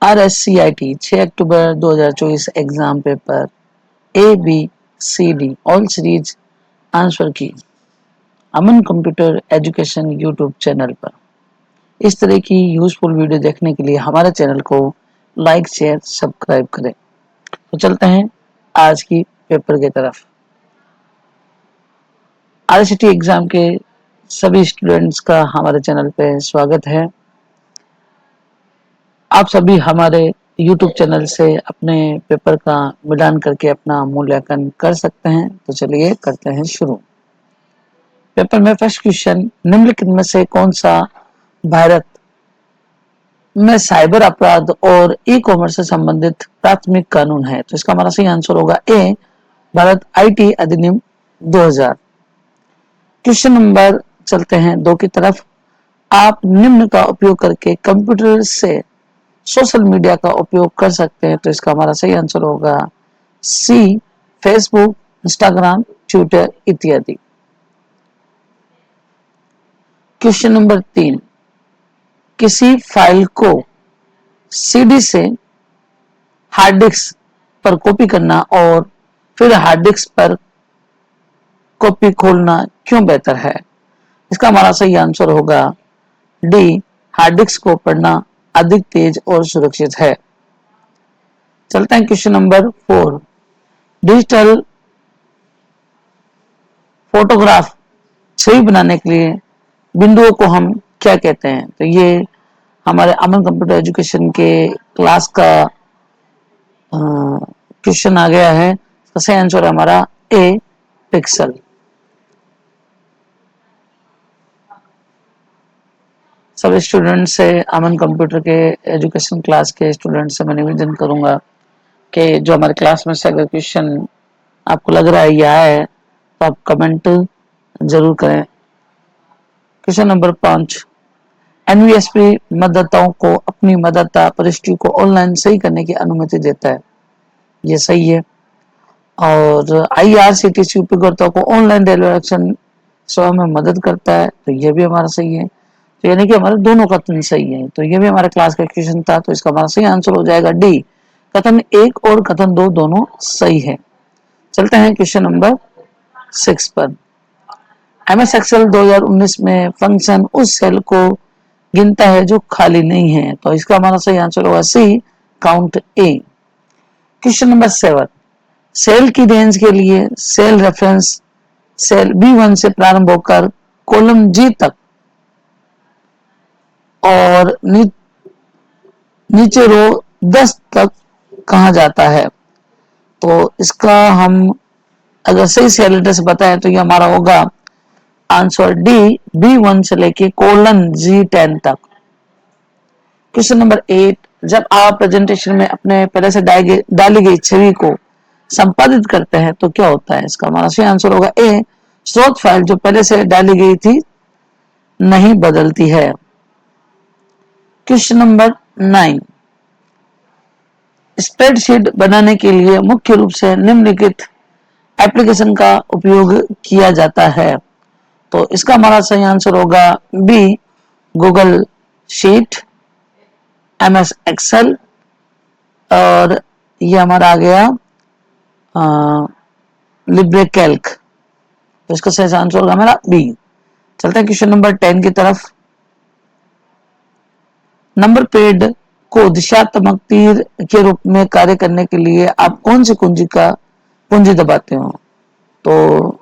RSCIT 6 अक्टूबर 2024 exam paper ABCD all series answer की अमन computer education YouTube channel पर। इस तरह की यूजफुल वीडियो देखने के लिए हमारे चैनल को लाइक शेयर सब्सक्राइब करें। तो चलते हैं आज की पेपर की तरफ। RSCT एग्जाम के सभी स्टूडेंट्स का हमारे चैनल पे स्वागत है। आप सभी हमारे YouTube चैनल से अपने पेपर का मिलान करके अपना मूल्यांकन कर सकते हैं। तो चलिए करते हैं शुरू। पेपर में फर्स्ट क्वेश्चन, निम्नलिखित में से कौन सा भारत में साइबर अपराध और ई कॉमर्स से संबंधित प्राथमिक कानून है? तो इसका हमारा सही आंसर होगा ए, भारत IT अधिनियम 2000। क्वेश्चन नंबर चलते हैं 2 की तरफ। आप निम्न का उपयोग करके कंप्यूटर से सोशल मीडिया का उपयोग कर सकते हैं। तो इसका हमारा सही आंसर होगा सी, फेसबुक, इंस्टाग्राम, ट्विटर इत्यादि। क्वेश्चन नंबर 3, किसी फाइल को CD से हार्ड डिस्क पर कॉपी करना और फिर हार्ड डिस्क पर कॉपी खोलना क्यों बेहतर है? इसका हमारा सही आंसर होगा डी, हार्ड डिस्क को पढ़ना अधिक तेज और सुरक्षित है। चलते हैं क्वेश्चन नंबर 4, डिजिटल फोटोग्राफ छवि बनाने के लिए बिंदुओं को हम क्या कहते हैं? तो ये हमारे अमन कंप्यूटर एजुकेशन के क्लास का क्वेश्चन आ गया है। तो सही आंसर है हमारा ए, पिक्सल। सभी स्टूडेंट से, अमन कंप्यूटर के एजुकेशन क्लास के स्टूडेंट से मैं निवेदन करूंगा कि जो हमारे क्लास में से अगर क्वेश्चन आपको लग रहा है ये आया है तो आप कमेंट जरूर करें। क्वेश्चन नंबर 5, NVSP मतदाताओं को अपनी मतदाता पर्ची को ऑनलाइन सही करने की अनुमति देता है। ये सही है। और IRCTC उपयोगकर्ताओं को ऑनलाइन रेलवे आरक्षण सेवा में मदद करता है। तो ये भी हमारा सही है। तो यानी कि हमारे दोनों कथन सही है। तो ये भी हमारे क्लास का क्वेश्चन था। तो इसका हमारा सही आंसर हो जाएगा डी, कथन 1 और कथन 2 दोनों सही है। चलते हैं क्वेश्चन नंबर 6 पर। MS एक्सेल 2019 में फंक्शन उस सेल को गिनता है जो खाली नहीं है। तो इसका हमारा सही आंसर होगा सी, काउंट ए। क्वेश्चन नंबर 7, सेल की रेंज के लिए सेल रेफरेंस सेल B1 से प्रारंभ होकर कॉलम G तक और नीचे रो 10 तक कहा जाता है। तो इसका हम अगर सही सेल एड्रेस बताएं तो ये हमारा होगा आंसर डी, B1 से लेके कॉलन G10 तक। क्वेश्चन नंबर 8, जब आप प्रेजेंटेशन में अपने पहले से डाली गई छवि को संपादित करते हैं तो क्या होता है? इसका हमारा सही आंसर होगा ए, स्रोत फाइल जो पहले से डाली गई थी नहीं बदलती है। क्वेश्चन नंबर 9, स्प्रेडशीट बनाने के लिए मुख्य रूप से निम्नलिखित एप्लीकेशन का उपयोग किया जाता है। तो इसका हमारा सही आंसर होगा B, Google sheet, MS Excel, और ये हमारा आ गया लिब्रे कैल्क। तो इसका सही आंसर होगा हमारा बी। चलते हैं क्वेश्चन नंबर 10 की तरफ। नंबर पैड को दिशात्मक तीर के रूप में कार्य करने के लिए आप कौन सी कुंजी दबाते हो? तो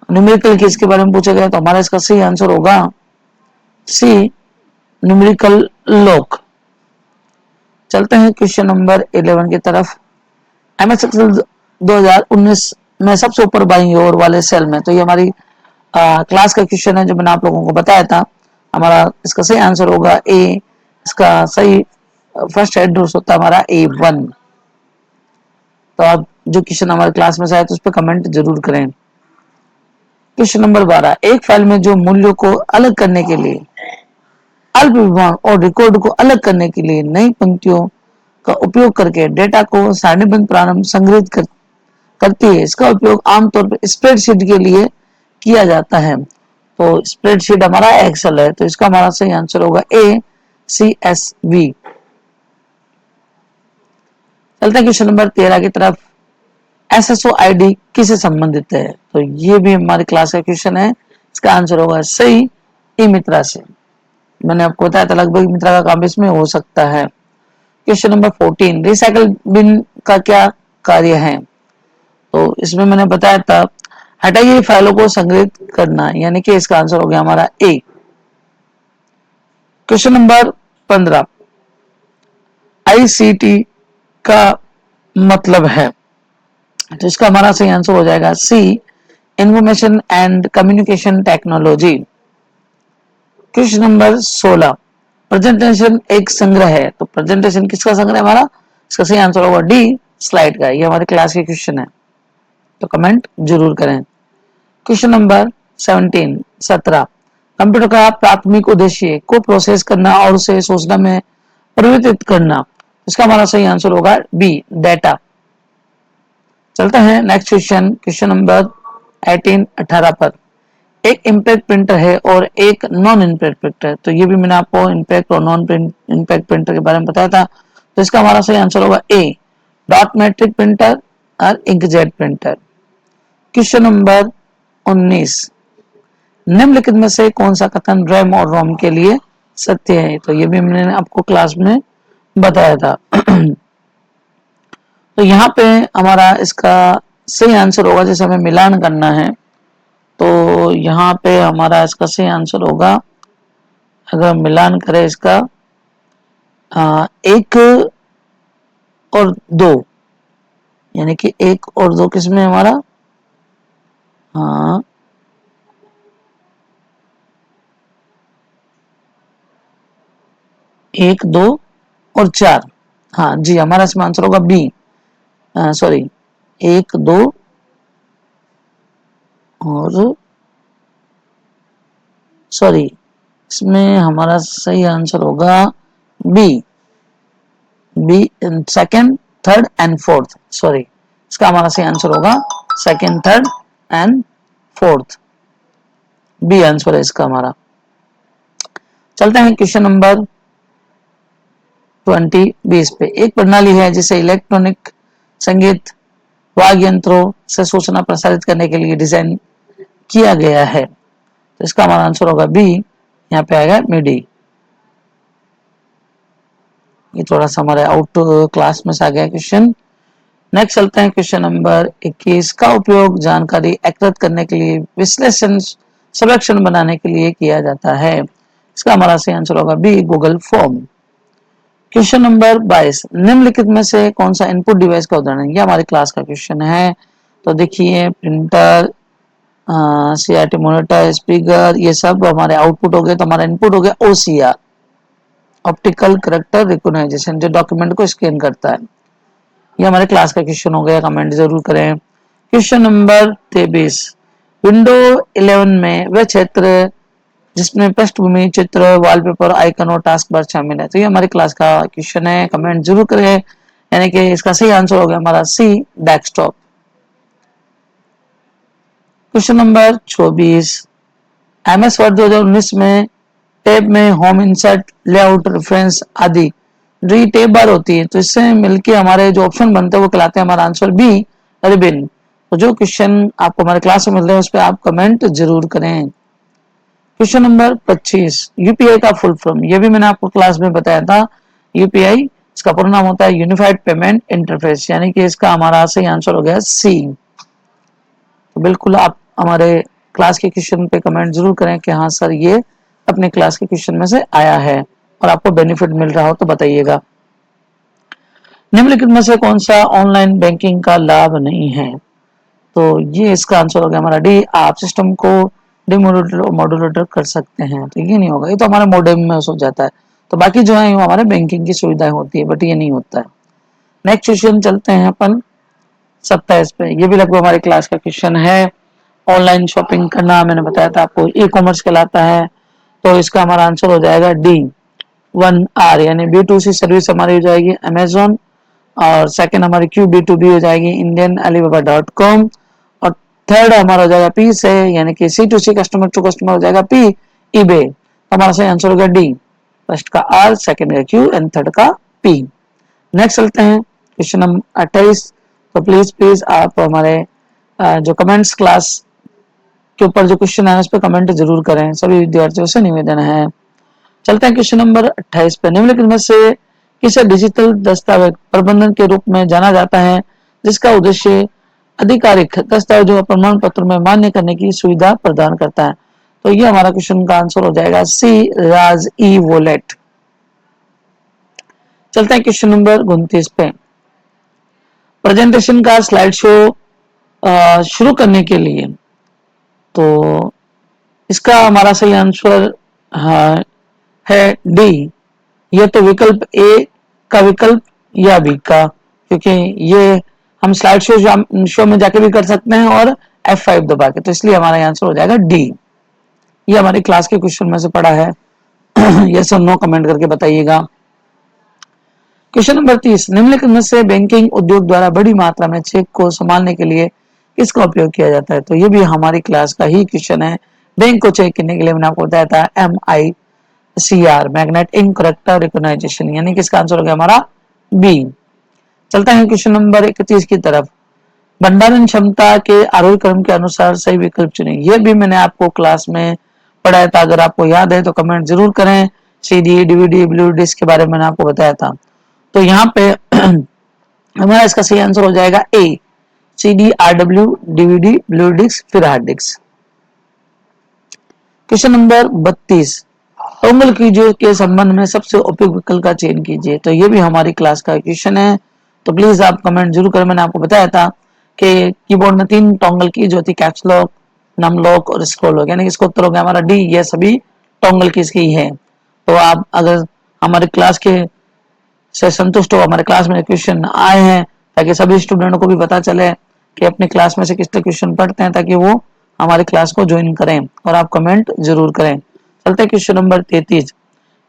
न्यूमेरिकल कीज के बारे में पूछा गया तो हमारा इसका सही आंसर होगा सी, न्यूमेरिकल लॉक। चलते हैं क्वेश्चन नंबर 11 की तरफ। MS एक्सेल 2019 में सबसे ऊपर बाईं ओर वाले सेल में, तो ये हमारी क्लास का क्वेश्चन है जो मैंने आप लोगों को बताया था। हमारा इसका सही आंसर होगा ए, इसका सही फर्स्ट एड्रेस होता है हमारा A1। तो आप जो क्वेश्चन हमारे क्लास में से आए तो उस पर कमेंट जरूर करें। क्वेश्चन नंबर 12, एक फाइल में जो मूल्यों को अलग करने के लिए अल्प विभाग और रिकॉर्ड को अलग करने के लिए नई पंक्तियों का उपयोग करके डेटा को सारणीबद्ध प्रारंभ संग्रहित करती है। इसका उपयोग आमतौर पर स्प्रेडशीट के लिए किया जाता है। तो स्प्रेडशीट हमारा एक्सेल है। तो इसका हमारा सही आंसर होगा ए, CSV। चलते हैं क्वेश्चन नंबर 13 की तरफ। SSO ID किससे संबंधित है? तो ये भी हमारी क्लास का क्वेश्चन है। इसका आंसर होगा सही, ई मित्रा से। मैंने आपको बताया था लगभग मित्रा का काम इसमें हो सकता है। क्वेश्चन नंबर 14, रिसाइकल बिन का क्या कार्य है? तो इसमें मैंने बताया था हटाई गई फाइलों को संग्रहित करना, यानी कि इसका आंसर हो गया हमारा ए। क्वेश्चन नंबर 15, ICT का मतलब है? तो इसका हमारा सही आंसर हो जाएगा C, information and communication technology. Question number 16, presentation एक संग्रह है, तो प्रेजेंटेशन किसका संग्रह है हमारा? इसका सही आंसर होगा डी, स्लाइड का। ये हमारे क्लास के क्वेश्चन है, तो कमेंट जरूर करें। क्वेश्चन नंबर 17, कंप्यूटर का प्राथमिक उद्देश्य को प्रोसेस करना और उसे सूचना में परिवर्तित करना। इसका हमारा सही आंसर होगा बी, डाटा। चलते हैं नेक्स्ट क्वेश्चन, क्वेश्चन नंबर 18 पर। एक इम्पैक्ट प्रिंटर है और एक नॉन इम्पैक्ट प्रिंटर। तो ये भी मैंने आपको इम्पैक्ट और नॉन इम्पैक्ट प्रिंटर के बारे में बताया था। तो इसका हमारा सही आंसर होगा ए, डॉट मैट्रिक प्रिंटर और इंकजेट प्रिंटर। क्वेश्चन नंबर 19, निम्नलिखित में से कौन सा कथन रैम और रोम के लिए सत्य है? तो ये भी मैंने आपको क्लास में बताया था। तो यहाँ पे हमारा इसका सही आंसर होगा, जैसे हमें मिलान करना है, तो यहाँ पे हमारा इसका सही आंसर होगा, अगर मिलान करें इसका 1 और 2, यानी कि 1 और 2 किसमें हमारा, हाँ 1, 2 और 4। हाँ जी, हमारा इसमें आंसर होगा बी, सॉरी 1, 2 और सॉरी, इसमें हमारा सही आंसर होगा B, second, third and fourth. Sorry, इसका हमारा सही आंसर होगा second, third and fourth. B answer है इसका हमारा। चलते हैं क्वेश्चन नंबर 20 पे। एक प्रणाली है जिसे इलेक्ट्रॉनिक संगीत वाद्य यंत्रों से सूचना प्रसारित करने के लिए डिजाइन किया गया है। तो इसका हमारा आंसर होगा बी, यहाँ पे आएगा मिडी। ये थोड़ा सा हमारे आउट क्लास में से आ गया क्वेश्चन। नेक्स्ट चलते हैं क्वेश्चन नंबर 21, का उपयोग जानकारी एकत्रित करने के लिए विश्लेषण सर्वेक्षण बनाने के लिए किया जाता है। इसका हमारा सही आंसर होगा B, Google form. Question number 22, निम्नलिखित में से कौन सा इनपुट डिवाइस का उदाहरण है? ये हमारी क्लास का क्वेश्चन है। तो देखिए प्रिंटर, CRT मॉनिटर, स्पीकर, ये सब हमारे आउटपुट हो गए। तो हमारा इनपुट हो गया OCR, ऑप्टिकल कैरेक्टर रिकॉग्निशन, जो डॉक्यूमेंट को स्कैन करता है। ये हमारे क्लास का क्वेश्चन हो गया, कमेंट जरूर करें। क्वेश्चन नंबर 23, विंडो 11 में वह क्षेत्र जिसमें पृष्ठभूमि, चित्र, वॉलपेपर, आइकन और टास्क बार शामिल है। तो ये हमारी क्लास का क्वेश्चन है, कमेंट जरूर करें। यानी कि इसका सही आंसर हो गया हमारा C, desktop. Question number 24, MS word 2019 में टैब में होम, इंसर्ट, लेआउट, रेफरेंस आदि जो ये टैब बार होती है, तो इससे मिलके हमारे जो ऑप्शन बनते हैं वो कहलाते हैं हमारा आंसर बी, रिबिन। तो जो क्वेश्चन आपको हमारे क्लास में मिल रहे हैं उस पर आप कमेंट जरूर करें। क्वेश्चन नंबर 25, यूपीआई का फुल फॉर्म, ये भी मैंने आपको क्लास में बताया था। यूपीआई इसका पूरा नाम होता है यूनिफाइड पेमेंट इंटरफेस, यानी कि इसका हमारा सही आंसर हो गया सी। तो बिल्कुल आप हमारे क्लास के क्वेश्चन पे कमेंट जरूर करें कि हाँ सर ये अपने क्लास के क्वेश्चन में से आया है और आपको बेनिफिट मिल रहा हो तो बताइएगा। निम्नलिखित में से कौन सा ऑनलाइन बैंकिंग का लाभ नहीं है? तो ये इसका आंसर हो गया हमारा डी, आप सिस्टम को डिमोडुलेटर कर सकते हैं। तो ये नहीं होगा, ये तो हमारे मॉडेम में हो जाता है। तो बाकी जो है हमारे बैंकिंग की सुविधाएं होती है, बट ये नहीं होता है। नेक्स्ट क्वेश्चन चलते हैं अपन 27 पे। ये भी लगभग हमारे क्लास का क्वेश्चन है। ऑनलाइन शॉपिंग करना मैंने बताया था आपको ई कॉमर्स कहलाता है। तो इसका हमारा आंसर हो जाएगा डी, 1R, यानी B2C सर्विस हमारी हो जाएगी अमेजोन, और सेकंड हमारी QB2B हो जाएगी इंडियन alibaba.com, और थर्ड हमारा हो जाएगा P से, यानी कि C2C कस्टमर टू कस्टमर हो जाएगा P, eBay। तो हमारा सही आंसर होगा डी, फर्स्ट का R, सेकंड का Q एंड थर्ड का P। नेक्स्ट चलते हैं क्वेश्चन नंबर 28। तो प्लीज आप हमारे जो कमेंट्स क्लास के ऊपर जो क्वेश्चन है उस पर कमेंट जरूर करें, सभी विद्यार्थियों से निवेदन है। चलते हैं क्वेश्चन नंबर 28 पे। निम्नलिखित में से किसे डिजिटल दस्तावेज प्रबंधन के रूप में जाना जाता है जिसका उद्देश्य आधिकारिक दस्तावेजों प्रमाण पत्र में मान्य करने की सुविधा प्रदान करता है? तो ये हमारा क्वेश्चन का आंसर हो जाएगा सी, राज ई वॉलेट। चलते हैं क्वेश्चन नंबर 29 पे। प्रेजेंटेशन का स्लाइड शो शुरू करने के लिए, तो इसका हमारा सही आंसर है डी। ये तो विकल्प ए का विकल्प या बी का, क्योंकि ये हम स्लाइड शो में जाके भी कर सकते हैं और F5 दबा के, तो इसलिए हमारा आंसर हो जाएगा डी। ये हमारी क्लास के क्वेश्चन में से पड़ा है। यस और नो कमेंट करके बताइएगा। Question number 30। निम्नलिखित में से बैंकिंग उद्योग द्वारा बड़ी मात्रा में चेक को संभालने के लिए किसका उपयोग किया जाता है? तो ये भी हमारी क्लास का ही क्वेश्चन है। बैंक को चेक करने के लिए मैंने आपको बताया था MICR, magnet ink character recognition, यानी कि इसका आंसर हो गया हमारा बी। चलता है क्वेश्चन नंबर 31 की तरफ। भंडारण क्षमता के आरोही क्रम के अनुसार सही विकल्प चुने। ये भी मैंने आपको क्लास में पढ़ाया था, अगर आपको याद है तो कमेंट जरूर करें। CD, DVD, ब्लू डिस्क के बारे में मैंने आपको बताया था। तो यहाँ पे हमारा इसका सही आंसर हो जाएगा A, CD, RW, DVD, blue disk, फिर hard disk. Question number 32। Toggle कीजिए के संबंध में सबसे उपयुक्त विकल्प का चयन कीजिए। तो ये भी हमारी क्लास का क्वेश्चन है, तो प्लीज आप कमेंट जरूर करें। मैंने आपको बताया था कि कीबोर्ड में 3 टॉगल की जो होती है, कैप्स लॉक, नम लॉक और स्क्रॉल लॉक, यानी कि इसका उत्तर हो गया हमारा डी। ये सभी टॉगल कीज की है। तो आप अगर हमारे क्लास के से संतुष्ट हो, हमारे क्लास में क्वेश्चन आए हैं, ताकि सभी स्टूडेंटों को भी पता चले कि अपनी क्लास में से किस तरह क्वेश्चन पढ़ते हैं, ताकि वो हमारी क्लास को ज्वाइन करें, और आप कमेंट जरूर करें। चलते हैं क्वेश्चन नंबर 33।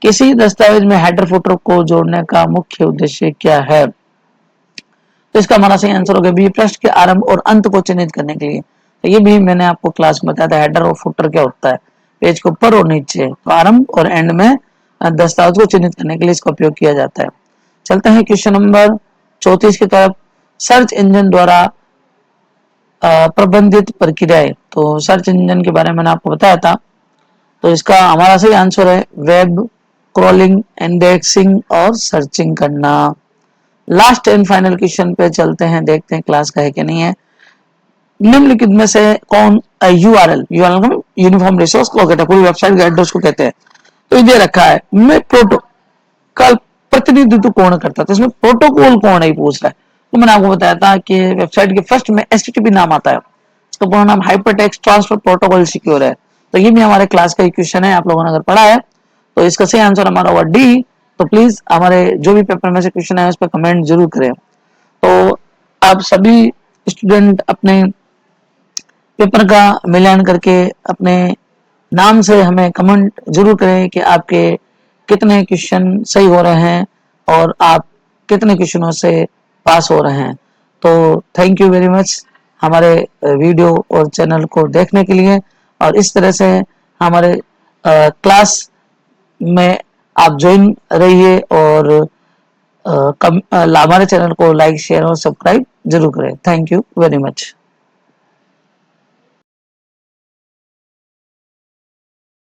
किसी दस्तावेज में हेडर फुटर को जोड़ने का मुख्य उद्देश्य क्या है? तो इसका हमारा सही आंसर होगा बी, पृष्ठ के आरंभ और अंत को चिन्हित करने के लिए। तो ये भी मैंने आपको क्लास में बताया था, हेडर और फुटर क्या होता है। पेज के ऊपर और नीचे, तो आरंभ और एंड में दस्तावेज को चिन्हित करने के लिए इसका उपयोग किया जाता है। चलते हैं क्वेश्चन नंबर 34 की तरफ। सर्च इंजन द्वारा प्रबंधित प्रक्रियाएं। तो सर्च इंजन के बारे में मैंने आपको बताया था, तो इसका हमारा सही आंसर है वेब क्रॉलिंग, इंडेक्सिंग और सर्चिंग करना। लास्ट एंड फाइनल क्वेश्चन पे चलते हैं, देखते हैं क्लास का है कि नहीं है। निम्नलिखित में से कौन यूआरएल का यूनिफॉर्म रिसोर्स लोकेटर, पूरी वेबसाइट का एड्रेस को कहते हैं? तो ये दे रखा है, मैं प्रोटोकॉल प्रतिनिधित्व कौन करता है, तो इसमें प्रोटोकॉल कौन है पूछ रहा है। तो मैंने आपको बताया था कि वेबसाइट के फर्स्ट में HTTP नाम आता है, इसका पूरा नाम हाइपरटेक्स्ट ट्रांसफर प्रोटोकॉल सिक्योर है। तो ये भी हमारे क्लास का क्वेश्चन है, आप लोगों ने अगर पढ़ा है तो इसका सही आंसर हमारा होगा डी। तो प्लीज हमारे जो भी पेपर में से क्वेश्चन है उस पर कमेंट जरूर करें। तो आप सभी स्टूडेंट अपने पेपर का मिलान करके अपने नाम से हमें कमेंट जरूर करें कि आपके कितने क्वेश्चन सही हो रहे हैं और आप कितने क्वेश्चनों से पास हो रहे हैं। तो थैंक यू वेरी मच हमारे वीडियो और चैनल को देखने के लिए, और इस तरह से हमारे क्लास में आप ज्वाइन रहिए, और हमारे चैनल को लाइक, शेयर और सब्सक्राइब जरूर करें। Thank you very much.